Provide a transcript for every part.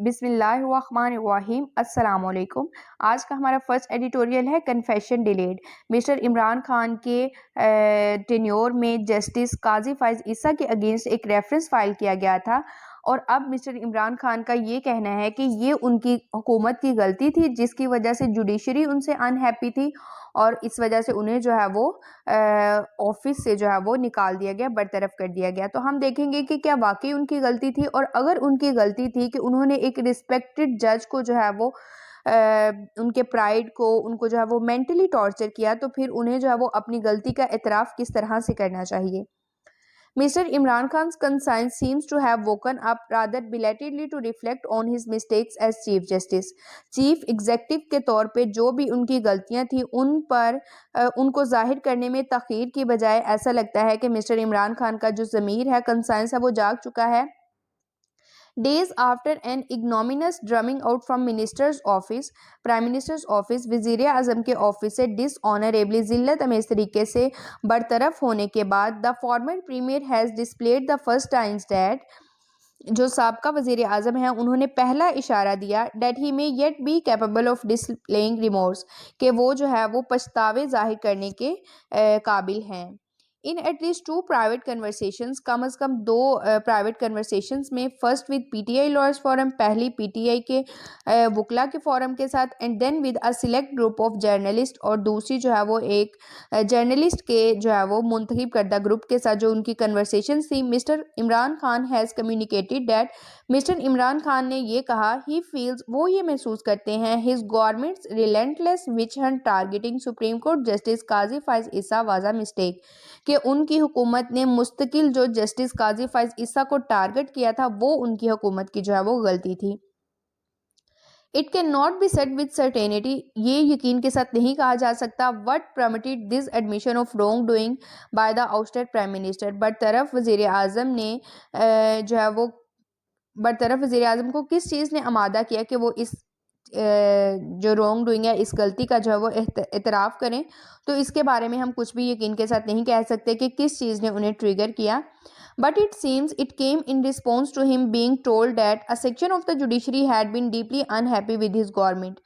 بسم اللہ الرحمن الرحیم، السلام علیکم۔ آج کا ہمارا فرسٹ ایڈیٹوریل ہے confession delayed. Mister Imran Khan کے ٹینیور میں جسٹس قاضی فائز عیسیٰ کے اگینسٹ ایک ریفرنس فائل کیا گیا تھا، اور اب مسٹر عمران خان کا یہ کہنا ہے کہ یہ ان کی حکومت کی غلطی تھی جس کی وجہ سے جوڈیشری ان سے انہیپی تھی، اور اس وجہ سے انہیں جو ہے وہ آفس سے جو ہے وہ نکال دیا گیا، برطرف کر دیا گیا۔ تو ہم دیکھیں گے کہ کیا واقعی ان کی غلطی تھی، اور اگر ان کی غلطی تھی کہ انہوں نے ایک ریسپیکٹڈ جج کو جو ہے وہ ان کے پرائیڈ کو، ان کو جو ہے وہ مینٹلی ٹارچر کیا، تو پھر انہیں جو ہے وہ اپنی غلطی کا اعتراف کس طرح سے کرنا چاہیے۔ Mr. Imran Khan's conscience seems to have woken up rather belatedly to reflect on his mistakes as Chief Justice. Chief executive کے طور پہ جو بھی ان کی غلطیاں تھیں ان کو ظاہر کرنے میں تاخیر کی بجائے ایسا لگتا ہے کہ مسٹر عمران خان کا جو ضمیر ہے، کنسائنس ہے، وہ جاگ چکا ہے۔ Days after an ignominious drumming out from prime ministers office, وزیر اعظم کے آفس سے ڈس آنریبلی ذلت امیز طریقے سے برطرف ہونے کے بعد، the former premier has displayed the first signs that جو سابقہ وزیر اعظم ہیں انہوں نے پہلا اشارہ دیا that he may yet be capable of displaying remorse، کہ وہ جو ہے وہ پچھتاوے ظاہر کرنے کے قابل ہیں۔ In at least two private conversations، come is come do private conversations میں، first with PTI lawyers forum، پہلی PTI کے وکلا کے فورم کے ساتھ، and then with a select group of journalists، اور دوسری جو ہے وہ ایک جرنلسٹ کے جو ہے وہ منتخب کردہ گروپ کے ساتھ جو ان کی conversations تھی، mister Imran Khan has communicated that، mister Imran Khan نے یہ کہا he feels، وہ یہ محسوس کرتے ہیں his government's relentless witch hunt targeting Supreme Court Justice Qazi Faez Isa was a mistake، کہ ان کی حکومت نے مستقل جو جسٹس قاضی فائز عیسیٰ کو ٹارگٹ کیا تھا وہ ان کی حکومت کی جو ہے وہ غلطی تھی۔ It cannot be said with certainty، یہ یقین کے ساتھ نہیں کہا جا سکتا what permitted this admission of wrongdoing by the ousted prime minister، برطرف وزیر اعظم نے جو ہے وہ برطرف وزیر اعظم کو کس چیز نے آمادہ کیا کہ وہ اس جو رانگ ڈوئنگ ہے، اس غلطی کا جو ہے وہ اعتراف کریں۔ تو اس کے بارے میں ہم کچھ بھی یقین کے ساتھ نہیں کہہ سکتے کہ کس چیز نے انہیں ٹریگر کیا۔ But it seems it came in response to him being told that a section of the judiciary had been deeply unhappy with his government،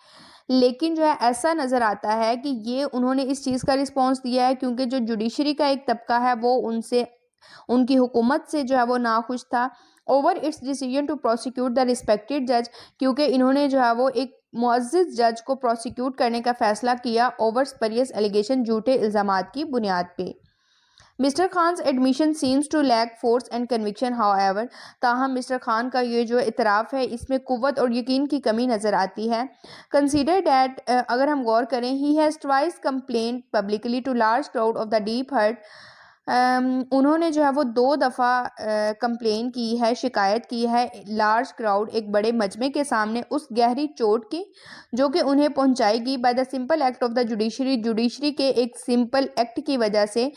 لیکن جو ہے ایسا نظر آتا ہے کہ یہ انہوں نے اس چیز کا رسپانس دیا ہے کیونکہ جو جوڈیشری کا ایک طبقہ ہے وہ ان کی حکومت سے جو ہے وہ ناخوش تھا، over its decision to prosecute the respected judge، کیونکہ انہوں نے جو ہے وہ ایک معزز جج کو پروسیکیوٹ کرنے کا فیصلہ کیا over spurious allegation، جھوٹے الزامات کی بنیاد پہ۔ مسٹر خان's admission seems to lack force and conviction however، تاہم مسٹر خان کا یہ جو اعتراف ہے اس میں قوت اور یقین کی کمی نظر آتی ہے۔ Consider that، اگر ہم غور کریں، he has twice complained publicly to large crowd of the deep hurt، انہوں نے جو ہے وہ دو دفعہ کمپلین کی ہے، شکایت کی ہے لارج کراؤڈ، ایک بڑے مجمع کے سامنے، اس گہری چوٹ کی جو کہ انہیں پہنچائی گئی by the simple act of the judiciary کے ایک سمپل ایکٹ کی وجہ سے۔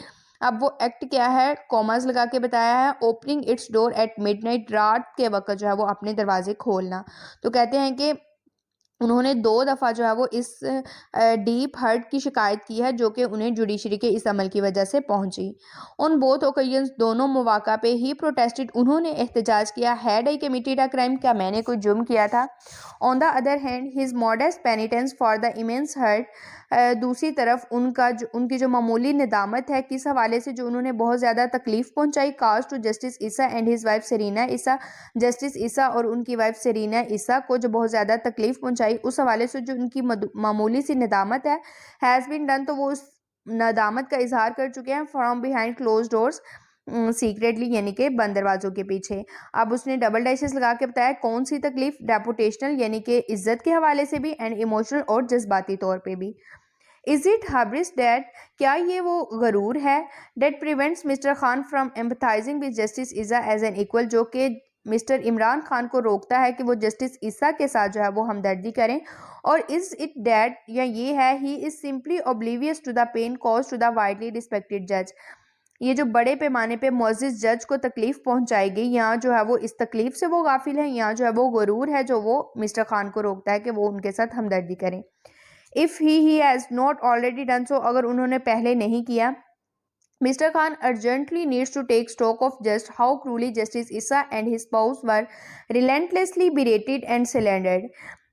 اب وہ ایکٹ کیا ہے، کوماز لگا کے بتایا ہے، opening its door at midnight, رات کے وقت جو ہے وہ اپنے دروازے کھولنا۔ تو کہتے ہیں کہ انہوں نے دو دفعہ جو ہے وہ اس ڈیپ ہرٹ کی شکایت کی ہے جو کہ انہیں جوڈیشری کے اس عمل کی وجہ سے پہنچی۔ ان بوتھ اوکیزنز، دونوں مواقع پہ ہی پروٹیسٹڈ، انہوں نے احتجاج کیا، had I committed a crime, کیا میں نے کوئی جرم کیا تھا۔ On the other hand his modest penitence for the immense hurt, دوسری طرف ان کی جو معمولی ندامت ہے کس حوالے سے، جو انہوں نے بہت زیادہ تکلیف پہنچائی، caused to justice Isa and his wife Serena Isa, justice Isa اور ان کی وائف سیرینا عیسیٰ کو جو بہت زیادہ تکلیف پہنچائی، اس حوالے سے جو ان کی معمولی سی ندامت ہے، ہیز بین ڈن، تو وہ اس ندامت کا اظہار کر چکے ہیں، from behind close doors, secretly, یعنی کہ بند دروازوں کے پیچھے۔ اب اس نے ڈبل ڈیشز لگا کے بتایا کون سی تکلیف، ریپوٹیشنل یعنی کہ عزت کے حوالے سے بھی، اینڈ ایموشنل اور جذباتی طور پہ بھی۔ Is it hubris that، کیا یہ وہ غرور ہے that prevents Mr. Khan from empathizing with Justice Issa as an equal، جو کہ مسٹر عمران خان کو روکتا ہے کہ وہ جسٹس عیسیٰ کے ساتھ جو ہے وہ ہمدردی کریں، اور is it that، یا یہ ہے he is simply oblivious to the pain caused to the widely respected judge، یہ جو بڑے پیمانے پہ معزز جج کو تکلیف پہنچائی گئی، یہاں جو ہے وہ اس تکلیف سے وہ غافل ہیں، یہاں جو ہے وہ غرور ہے جو وہ مسٹر خان کو روکتا ہے کہ وہ ان کے ساتھ ہمدردی کریں۔ If he has not already done so، اگر انہوں نے پہلے نہیں کیا، Mr. Khan urgently needs to take stock of just how cruelly Justice Issa and his spouse were relentlessly berated and slandered.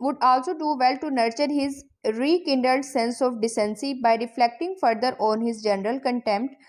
would also do well to nurture his rekindled sense of decency by reflecting further on his general contempt।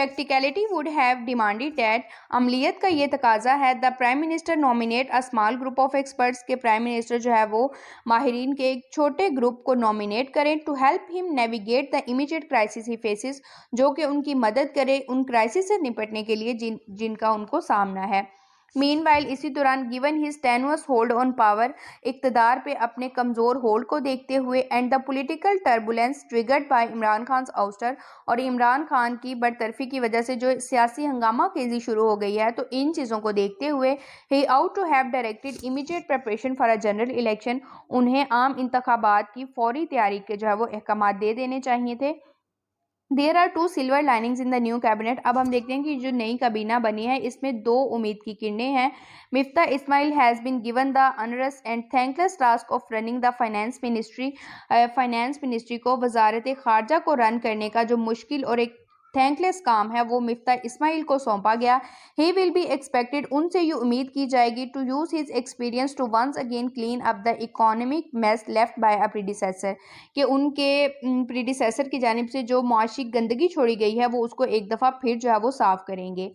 Practicality would have demanded that عملیت کا یہ تقاضا ہے the Prime Minister nominate a small group of experts کہ Prime Minister جو ہے وہ ماہرین کے ایک چھوٹے گروپ کو نومینیٹ کریں to help him navigate the immediate crisis he faces جو کہ ان کی مدد کرے ان کرائسس سے نپٹنے کے لیے جن کا ان کو سامنا ہے. Meanwhile اسی دوران given his tenuous hold on power اقتدار پہ اپنے کمزور ہولڈ کو دیکھتے ہوئے and the political turbulence triggered by Imran خان's ouster اور عمران خان کی برطرفی کی وجہ سے جو سیاسی ہنگامہ خیزی شروع ہو گئی ہے تو ان چیزوں کو دیکھتے ہوئے he ought to have directed immediate preparation for a general election انہیں عام انتخابات کی فوری تیاری کے جو ہے وہ احکامات دے دینے چاہیے تھے. There are two silver linings in the new cabinet. اب ہم دیکھتے ہیں کہ جو نئی کابینہ بنی ہے اس میں دو امید کی کرنیں ہیں. مفتاح اسماعیل has been given the onerous and thankless task of running the finance ministry. Finance ministry کو وزارت خارجہ کو رن کرنے کا جو مشکل اور ایک تھینکلیس کام ہے وہ مفتاح اسماعیل کو سونپا گیا. He will be expected ان سے یہ امید کی جائے گی to use his experience to once again clean up the economic mess left by a predecessor کہ ان کے predecessor کی جانب سے جو معاشی گندگی چھوڑی گئی ہے وہ اس کو ایک دفعہ پھر جو ہے وہ صاف کریں گے.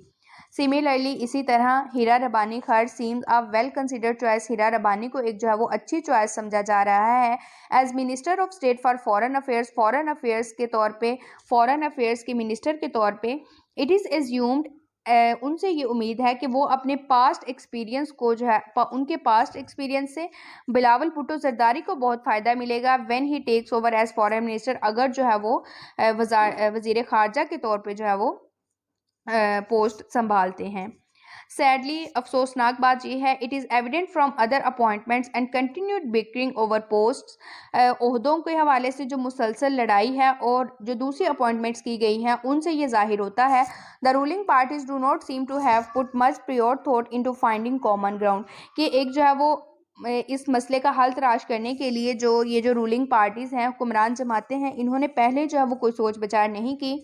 Similarly اسی طرح ہیرا ربانی خیر seems a well considered choice. ہیرا ربانی کو ایک جو ہے وہ اچھی چوائس سمجھا جا رہا ہے as Minister of State for Foreign Affairs Foreign Affairs کے طور پہ Foreign Affairs کے منسٹر کے طور پہ. It is assumed ان سے یہ امید ہے کہ وہ اپنے پاسٹ ایکسپیرینس کو جو ہے ان کے پاسٹ ایکسپیرینس سے بلاول بھٹو زرداری کو بہت فائدہ ملے گا when he takes over as foreign minister اگر جو ہے وہ وزیر خارجہ کے طور پہ جو ہے وہ پوسٹ سنبھالتے ہیں. Sadly افسوسناک بات یہ ہے it is evident from other appointments and continued bickering over posts عہدوں کے حوالے سے جو مسلسل لڑائی ہے اور جو دوسری اپوائنٹمنٹس کی گئی ہیں ان سے یہ ظاہر ہوتا ہے the ruling parties do not seem to have put much prior thought into finding common ground کہ ایک جو ہے وہ اس مسئلے کا حل تلاش کرنے کے لیے جو یہ جو رولنگ پارٹیز ہیں حکمران جماعتیں ہیں انہوں نے پہلے جو ہے وہ کوئی سوچ بچار نہیں کی.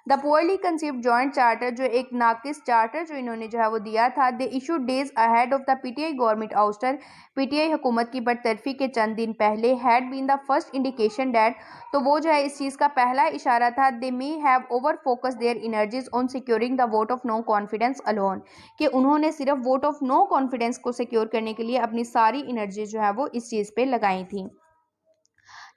The poorly conceived joint charter جو ایک ناقص چارٹر جو انہوں نے جو ہے وہ دیا تھا they issued days ahead of the PTI government ouster PTI حکومت کی برطرفی کے چند دن پہلے had been the first indication that تو وہ جو ہے اس چیز کا پہلا اشارہ تھا they may have over focused their energies on securing the vote of no confidence alone کہ انہوں نے صرف vote of no confidence کو سیکیور کرنے کے لیے اپنی ساری انرجی جو ہے وہ اس چیز پہ لگائی تھیں.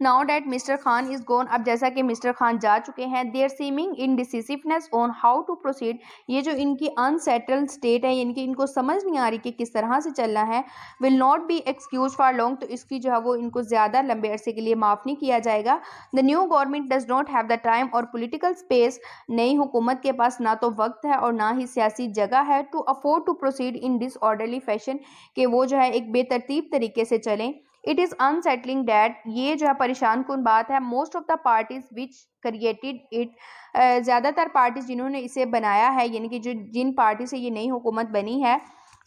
Now that Mr. Khan is gone اب جیسا کہ مسٹر خان جا چکے ہیں their seeming indecisiveness on how to proceed یہ جو ان کی unsettled state ہے یعنی کہ ان کو سمجھ نہیں آ رہی کہ کس طرح سے چلنا ہے will not be excused for long تو اس کی جو ہے وہ ان کو زیادہ لمبے عرصے کے لیے معاف نہیں کیا جائے گا. The new government does not have the time اور political space نئی حکومت کے پاس نہ تو وقت ہے اور نہ ہی سیاسی جگہ ہے to afford to proceed in disorderly fashion کہ وہ جو ہے ایک بے ترتیب طریقے سے چلیں. It is unsettling that یہ جو ہے پریشان کن بات ہے most of the parties which created it زیادہ تر پارٹیز جنہوں نے اسے بنایا ہے یعنی کہ جن پارٹی سے یہ نئی حکومت بنی ہے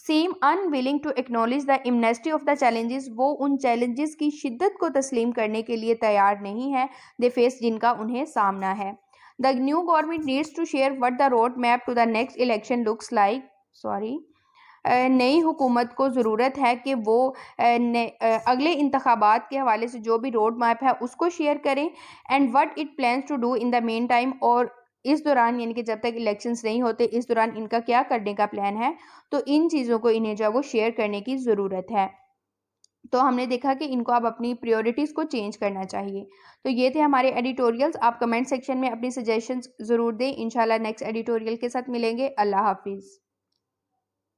seem unwilling to acknowledge the immensity of the challenges وہ ان چیلنجز کی شدت کو تسلیم کرنے کے لیے تیار نہیں ہے they face جن کا انہیں سامنا ہے. The new government needs to share what the road map to the next election looks like. نئی حکومت کو ضرورت ہے کہ وہ اگلے انتخابات کے حوالے سے جو بھی روڈ میپ ہے اس کو شیئر کریں and what it plans to do in the meantime اور اس دوران یعنی کہ جب تک الیکشنز نہیں ہوتے اس دوران ان کا کیا کرنے کا پلان ہے تو ان چیزوں کو انہیں جو ہے وہ شیئر کرنے کی ضرورت ہے. تو ہم نے دیکھا کہ ان کو اب اپنی پریورٹیز کو چینج کرنا چاہیے. تو یہ تھے ہمارے ایڈیٹوریلز. آپ کمنٹ سیکشن میں اپنی سجیشنز ضرور دیں. انشاءاللہ نیکسٹ ایڈیٹوریل کے ساتھ ملیں گے. اللہ حافظ.